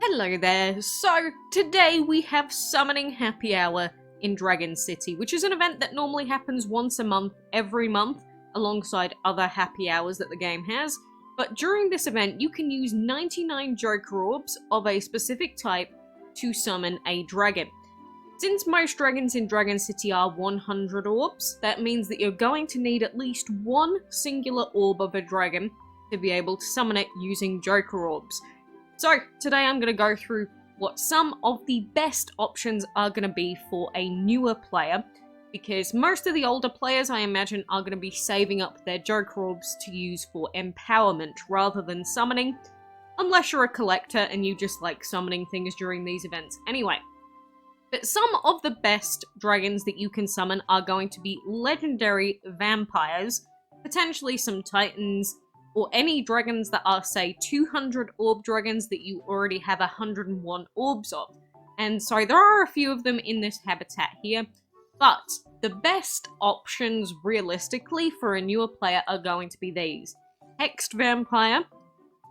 Hello there. So today we have Summoning Happy Hour in Dragon City, which is an event that normally happens once a month, every month, alongside other happy hours that the game has. But during this event, you can use 99 Joker Orbs of a specific type to summon a dragon. Since most dragons in Dragon City are 100 orbs, that means that you're going to need at least one singular orb of a dragon to be able to summon it using Joker Orbs. So, today I'm going to go through what some of the best options are going to be for a newer player, because most of the older players, I imagine, are going to be saving up their Joker Orbs to use for empowerment rather than summoning, unless you're a collector and you just like summoning things during these events anyway. But some of the best dragons that you can summon are going to be legendary vampires, potentially some titans, or any dragons that are, say, 200 orb dragons that you already have 101 orbs of. And so there are a few of them in this habitat here, but the best options realistically for a newer player are going to be these: Hexed Vampire,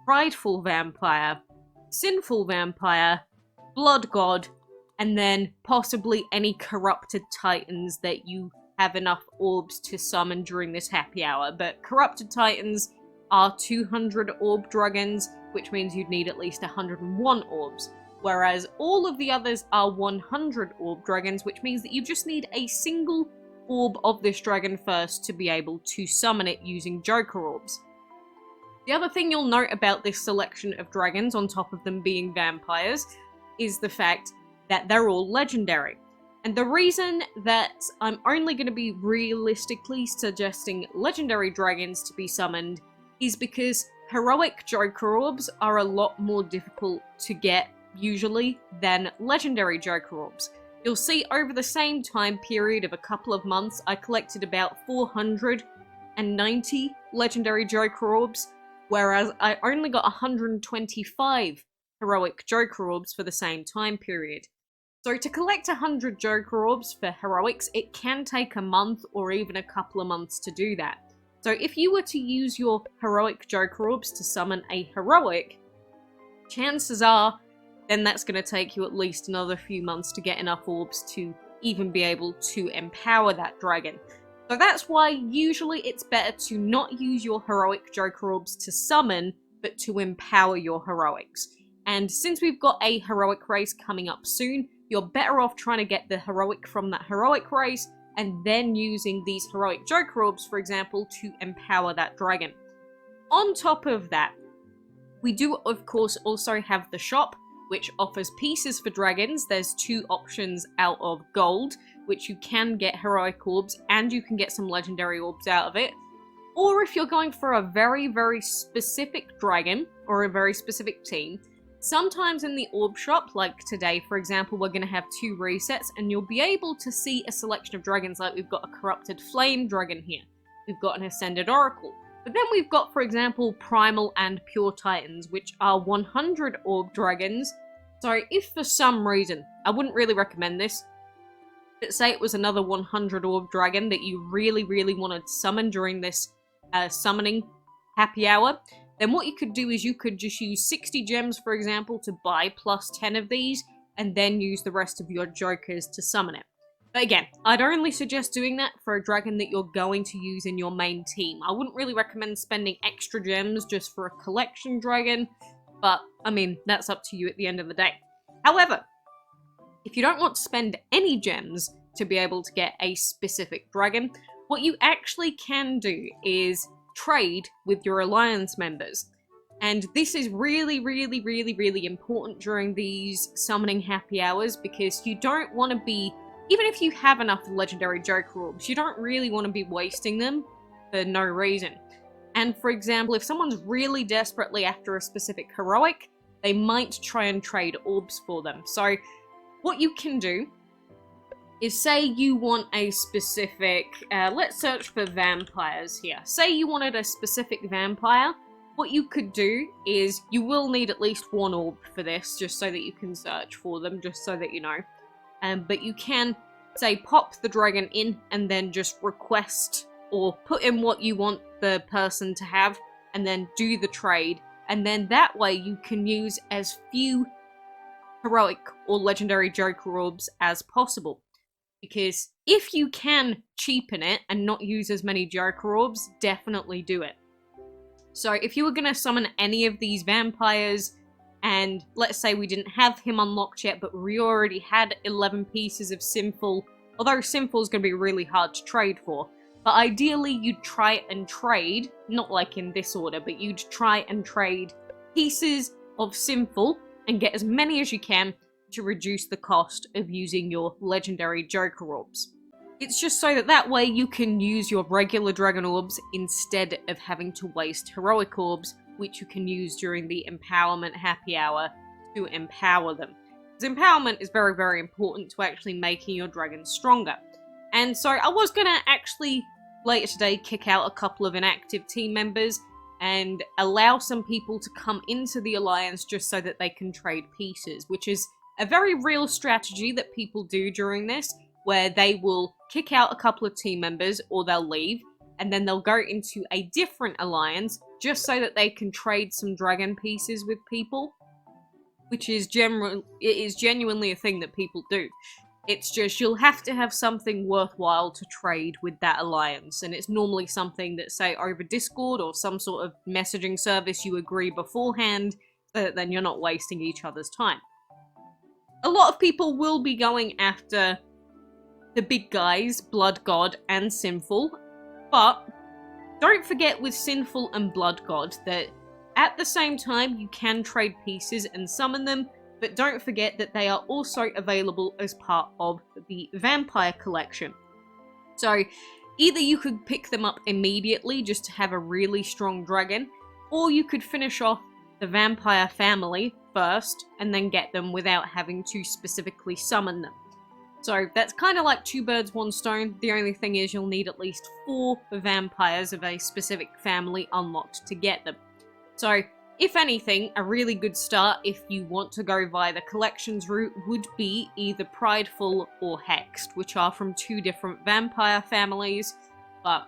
Prideful Vampire, Sinful Vampire, Blood God, and then possibly any Corrupted Titans that you have enough orbs to summon during this happy hour. But Corrupted Titans are 200 orb dragons, which means you'd need at least 101 orbs, whereas all of the others are 100 orb dragons, which means that you just need a single orb of this dragon first to be able to summon it using Joker Orbs. The other thing you'll note about this selection of dragons, on top of them being vampires, is the fact that they're all legendary. And the reason that I'm only going to be realistically suggesting legendary dragons to be summoned is because heroic Joker Orbs are a lot more difficult to get, usually, than legendary Joker Orbs. You'll see over the same time period of a couple of months, I collected about 490 legendary Joker Orbs, whereas I only got 125 heroic Joker Orbs for the same time period. So to collect 100 Joker Orbs for heroics, it can take a month or even a couple of months to do that. So if you were to use your heroic Joker Orbs to summon a heroic, chances are then that's going to take you at least another few months to get enough orbs to even be able to empower that dragon. So that's why usually it's better to not use your heroic Joker Orbs to summon, but to empower your heroics. And since we've got a heroic race coming up soon, you're better off trying to get the heroic from that heroic race, and then using these heroic Joker Orbs, for example, to empower that dragon. On top of that, we do, of course, also have the shop, which offers pieces for dragons. There's two options out of gold, which you can get heroic orbs, and you can get some legendary orbs out of it. Or if you're going for a very, very specific dragon, or a very specific team, sometimes in the Orb Shop, like today, for example, we're going to have 2 resets, and you'll be able to see a selection of dragons, like we've got a Corrupted Flame dragon here. We've got an Ascended Oracle. But then we've got, for example, Primal and Pure Titans, which are 100 Orb dragons. So if for some reason, I wouldn't really recommend this, but say it was another 100 Orb dragon that you really, really wanted to summon during this summoning happy hour, then what you could do is you could just use 60 gems, for example, to buy plus 10 of these, and then use the rest of your jokers to summon it. But again, I'd only suggest doing that for a dragon that you're going to use in your main team. I wouldn't really recommend spending extra gems just for a collection dragon, but, I mean, that's up to you at the end of the day. However, if you don't want to spend any gems to be able to get a specific dragon, what you actually can do is trade with your alliance members. And this is really, really, really, really important during these summoning happy hours, because you don't want to be, even if you have enough legendary Joker Orbs, you don't really want to be wasting them for no reason. And for example, if someone's really desperately after a specific heroic, they might try and trade orbs for them. So what you can do is, say you want a specific, let's search for vampires here. Say you wanted a specific vampire. What you could do is, you will need at least 1 orb for this, just so that you can search for them, just so that you know. But you can, say, pop the dragon in, and then just request, or put in what you want the person to have, and then do the trade. And then that way you can use as few heroic or legendary Joker Orbs as possible. Because if you can cheapen it and not use as many Joker Orbs, definitely do it. So if you were going to summon any of these vampires, and let's say we didn't have him unlocked yet, but we already had 11 pieces of Sinful, although Sinful is going to be really hard to trade for, but ideally you'd try and trade, not like in this order, but you'd try and trade pieces of Sinful and get as many as you can to reduce the cost of using your legendary Joker Orbs. It's just so that way you can use your regular Dragon Orbs instead of having to waste Heroic Orbs, which you can use during the Empowerment Happy Hour to empower them. Because empowerment is very, very important to actually making your dragons stronger. And so I was going to actually, later today, kick out a couple of inactive team members and allow some people to come into the Alliance just so that they can trade pieces, which is a very real strategy that people do during this, where they will kick out a couple of team members or they'll leave, and then they'll go into a different alliance just so that they can trade some dragon pieces with people, which is genuinely a thing that people do. It's just you'll have to have something worthwhile to trade with that alliance, and it's normally something that, say, over Discord or some sort of messaging service you agree beforehand, so that then you're not wasting each other's time. A lot of people will be going after the big guys, Blood God and Sinful, but don't forget with Sinful and Blood God that at the same time you can trade pieces and summon them, but don't forget that they are also available as part of the Vampire Collection. So either you could pick them up immediately just to have a really strong dragon, or you could finish off the Vampire family first and then get them without having to specifically summon them. So that's kind of like 2 birds, 1 stone. The only thing is you'll need at least 4 vampires of a specific family unlocked to get them. So if anything, a really good start if you want to go via the collections route would be either Prideful or Hexed, which are from 2 different vampire families, but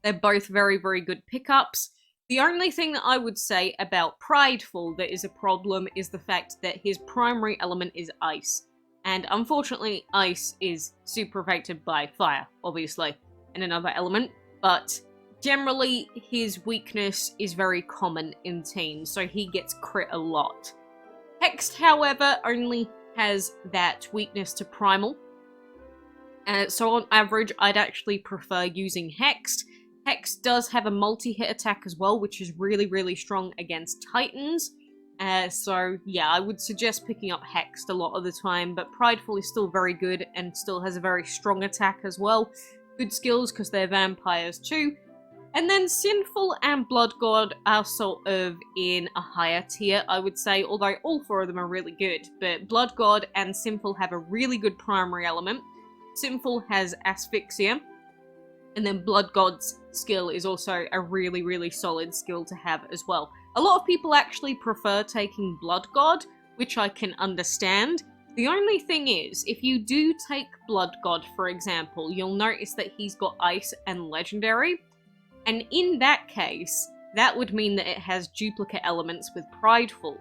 they're both very, very good pickups. The only thing that I would say about Prideful that is a problem is the fact that his primary element is ice. And unfortunately, ice is super affected by fire, obviously, and another element, but generally his weakness is very common in teams, so he gets crit a lot. Hexed, however, only has that weakness to primal, so on average I'd actually prefer using Hexed. Hexed does have a multi-hit attack as well, which is really, really strong against Titans. So yeah, I would suggest picking up Hexed a lot of the time, but Prideful is still very good and still has a very strong attack as well. Good skills because they're vampires too. And then Sinful and Blood God are sort of in a higher tier, I would say, although all 4 of them are really good. But Blood God and Sinful have a really good primary element. Sinful has Asphyxia, and then Blood God's skill is also a really, really solid skill to have as well. A lot of people actually prefer taking Blood God, which I can understand. The only thing is, if you do take Blood God, for example, you'll notice that he's got Ice and Legendary. And in that case, that would mean that it has duplicate elements with Prideful.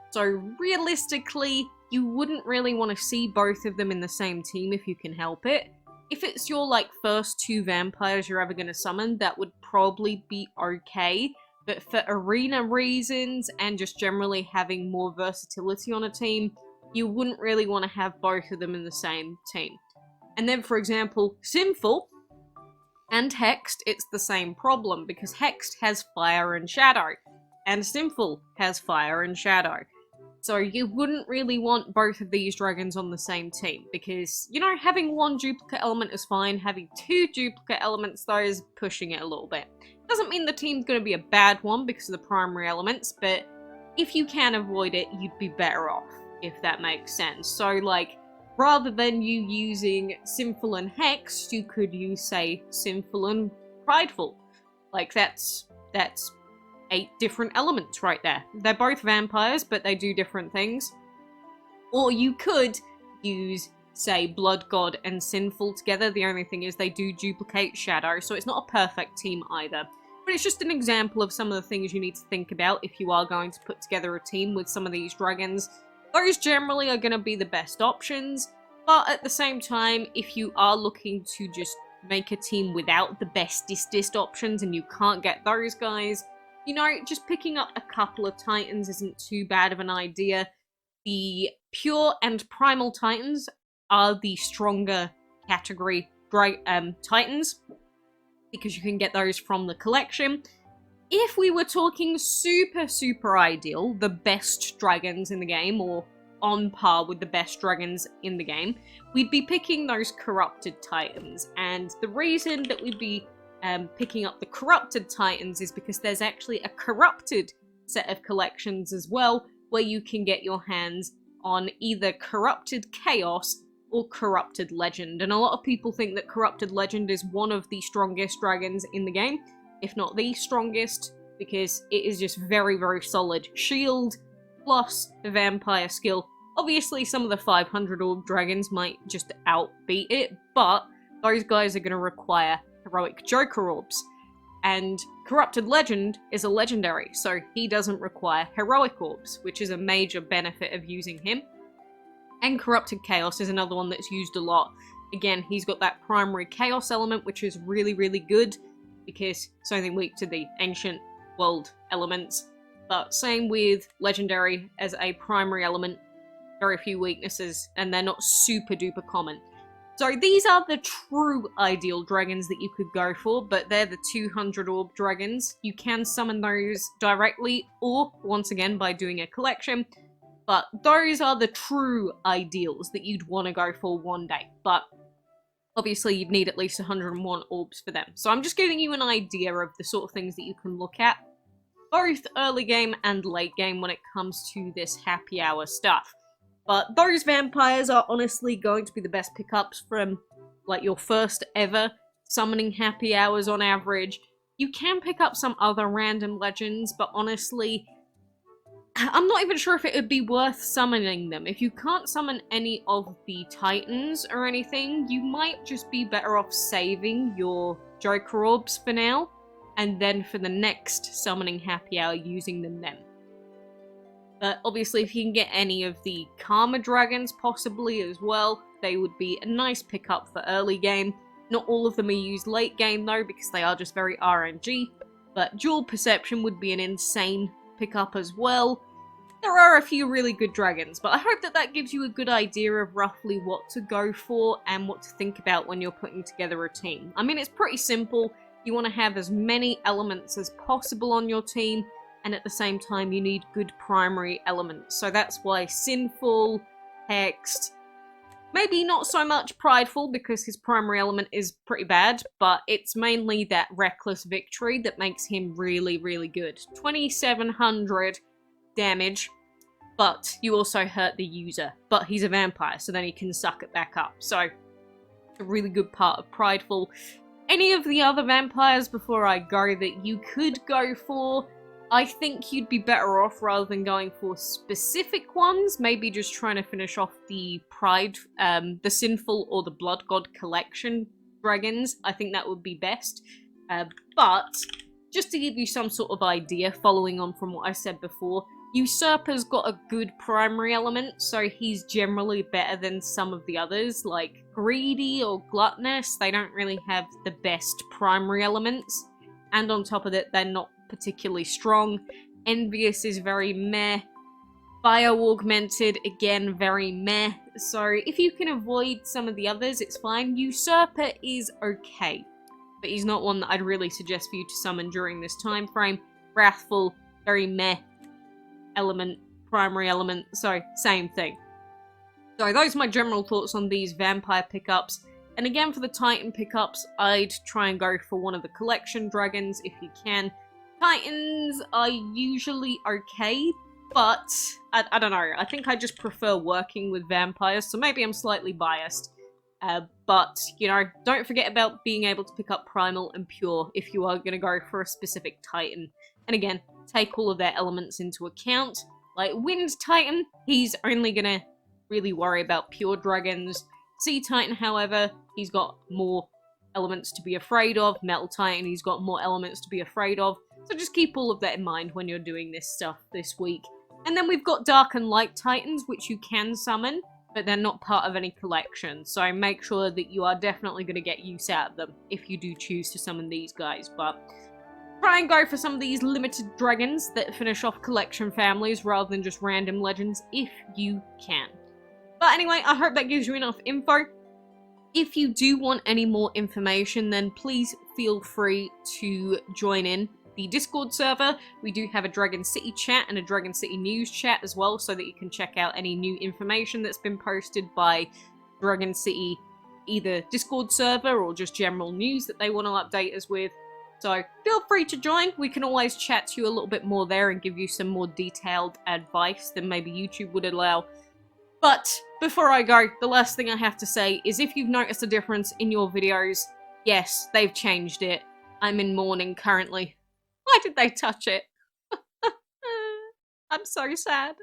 So realistically, you wouldn't really want to see both of them in the same team if you can help it. If it's your, first 2 vampires you're ever going to summon, that would probably be okay. But for arena reasons, and just generally having more versatility on a team, you wouldn't really want to have both of them in the same team. And then, for example, Sinful and Hexed, it's the same problem, because Hexed has Fire and Shadow, and Sinful has Fire and Shadow. So you wouldn't really want both of these dragons on the same team, because, having 1 duplicate element is fine, having 2 duplicate elements, though, is pushing it a little bit. Doesn't mean the team's going to be a bad one because of the primary elements, but if you can avoid it, you'd be better off, if that makes sense. So, rather than you using Sinful and Hexed, you could use, say, Sinful and Prideful. That's 8 different elements right there. They're both vampires, but they do different things. Or you could use, say, Blood God and Sinful together. The only thing is they do duplicate Shadow, so it's not a perfect team either. But it's just an example of some of the things you need to think about if you are going to put together a team with some of these dragons. Those generally are going to be the best options, but at the same time, if you are looking to just make a team without the bestest options and you can't get those guys, you know, just picking up a couple of Titans isn't too bad of an idea. The Pure and Primal Titans are the stronger category Titans, because you can get those from the collection. If we were talking super ideal, the best dragons in the game, or on par with the best dragons in the game, we'd be picking those Corrupted Titans. And the reason that we'd be picking up the Corrupted Titans is because there's actually a Corrupted set of collections as well, where you can get your hands on either Corrupted Chaos or Corrupted Legend. And a lot of people think that Corrupted Legend is one of the strongest dragons in the game, if not the strongest, because it is just very solid. Shield plus the vampire skill. Obviously some of the 500 orb dragons might just outbeat it, but those guys are going to require heroic Joker orbs. And Corrupted Legend is a legendary, so he doesn't require heroic orbs, which is a major benefit of using him. And Corrupted Chaos is another one that's used a lot. Again, he's got that primary Chaos element, which is really good, because it's only weak to the Ancient World elements. But same with Legendary as a primary element, very few weaknesses, and they're not super duper common. So these are the true ideal dragons that you could go for, but they're the 200 orb dragons. You can summon those directly, or once again by doing a collection, but those are the true ideals that you'd want to go for one day. But obviously you'd need at least 101 orbs for them. So I'm just giving you an idea of the sort of things that you can look at, both early game and late game when it comes to this happy hour stuff. But those vampires are honestly going to be the best pickups from, like, your first ever summoning happy hours on average. You can pick up some other random legends, but honestly, I'm not even sure if it would be worth summoning them. If you can't summon any of the Titans or anything, you might just be better off saving your Joker Orbs for now, and then for the next summoning happy hour using them then. But obviously if you can get any of the Karma Dragons possibly as well, they would be a nice pickup for early game. Not all of them are used late game though, because they are just very RNG, but Dual Perception would be an insane pickup as well. There are a few really good dragons, but I hope that that gives you a good idea of roughly what to go for and what to think about when you're putting together a team. I mean, it's pretty simple. You want to have as many elements as possible on your team, and at the same time you need good primary elements. So that's why Sinful, Hexed, maybe not so much Prideful because his primary element is pretty bad, but it's mainly that Reckless Victory that makes him really good. 2700 damage, but you also hurt the user, but he's a vampire, so then he can suck it back up. So a really good part of Prideful. Any of the other vampires before I go that you could go for, I think you'd be better off rather than going for specific ones, maybe just trying to finish off the the Sinful or the Blood God collection dragons. I think that would be best. But just to give you some sort of idea, following on from what I said before, Usurper's got a good primary element, so he's generally better than some of the others, like Greedy or Gluttonous. They don't really have the best primary elements, and on top of it, they're not particularly strong. Envious is very meh. Bio Augmented, again, very meh. So if you can avoid some of the others, it's fine. Usurper is okay, but he's not one that I'd really suggest for you to summon during this time frame. Wrathful, very meh element, primary element, so same thing. So those are my general thoughts on these vampire pickups. And again, for the Titan pickups, I'd try and go for one of the collection dragons if you can. Titans are usually okay, but I don't know, I think I just prefer working with vampires, so maybe I'm slightly biased. But, you know, don't forget about being able to pick up Primal and Pure if you are going to go for a specific Titan. And again, take all of their elements into account. Like Wind Titan, he's only going to really worry about pure dragons. Sea Titan, however, he's got more elements to be afraid of. Metal Titan, he's got more elements to be afraid of. So just keep all of that in mind when you're doing this stuff this week. And then we've got Dark and Light Titans, which you can summon, but they're not part of any collection, so make sure that you are definitely going to get use out of them if you do choose to summon these guys, but try and go for some of these limited dragons that finish off collection families rather than just random legends if you can. But anyway, I hope that gives you enough info. If you do want any more information, then please feel free to join in the Discord server. We do have a Dragon City chat and a Dragon City news chat as well, so that you can check out any new information that's been posted by Dragon City, either Discord server or just general news that they want to update us with. So feel free to join. We can always chat to you a little bit more there and give you some more detailed advice than maybe YouTube would allow. But before I go, the last thing I have to say is if you've noticed a difference in your videos, yes, they've changed it. I'm in mourning currently. Why did they touch it? I'm so sad.